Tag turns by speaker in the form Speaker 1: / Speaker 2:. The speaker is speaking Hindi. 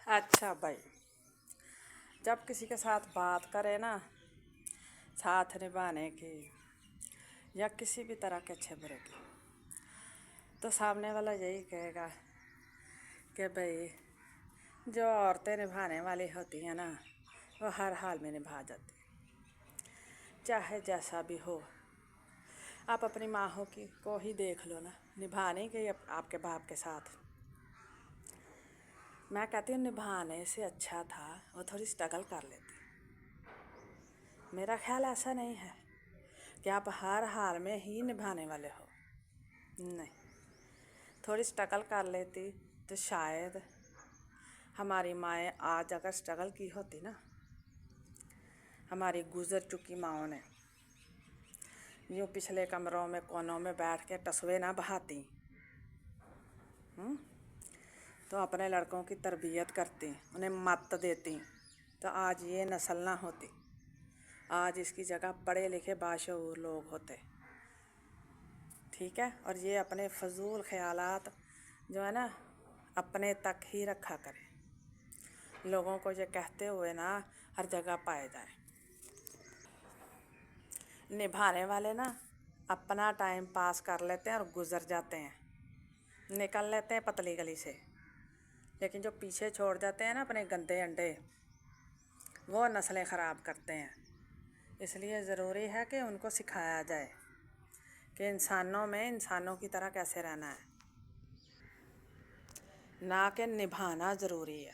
Speaker 1: अच्छा भाई, जब किसी के साथ बात करे ना साथ निभाने की या किसी भी तरह के अच्छे बुरे की, तो सामने वाला यही कहेगा कि भाई जो औरतें निभाने वाली होती हैं ना वो हर हाल में निभा जाती, चाहे जैसा भी हो। आप अपनी माँ हो की को ही देख लो ना, निभा नहीं गई आपके बाप के साथ। मैं कहती हूँ निभाने से अच्छा था वो थोड़ी स्ट्रगल कर लेती। मेरा ख्याल ऐसा नहीं है कि आप हर हाल में ही निभाने वाले हो, नहीं। थोड़ी स्ट्रगल कर लेती तो शायद हमारी माएँ आज अगर स्ट्रगल की होती ना, हमारी गुज़र चुकी माँओं ने यूँ पिछले कमरों में कोनों में बैठ के टसवे ना बहाती, तो अपने लड़कों की तरबियत करती, उन्हें मत देती, तो आज ये नस्ल ना होती। आज इसकी जगह पढ़े लिखे बाशऊर लोग होते, ठीक है। और ये अपने फजूल ख्यालात जो है ना अपने तक ही रखा करें, लोगों को ये कहते हुए ना हर जगह पाए जाए। निभाने वाले ना अपना टाइम पास कर लेते हैं और गुज़र जाते हैं, निकल लेते हैं पतली गली से, लेकिन जो पीछे छोड़ जाते हैं ना अपने गंदे अंडे, वो नस्लें ख़राब करते हैं। इसलिए ज़रूरी है कि उनको सिखाया जाए कि इंसानों में इंसानों की तरह कैसे रहना है, ना कि निभाना ज़रूरी है।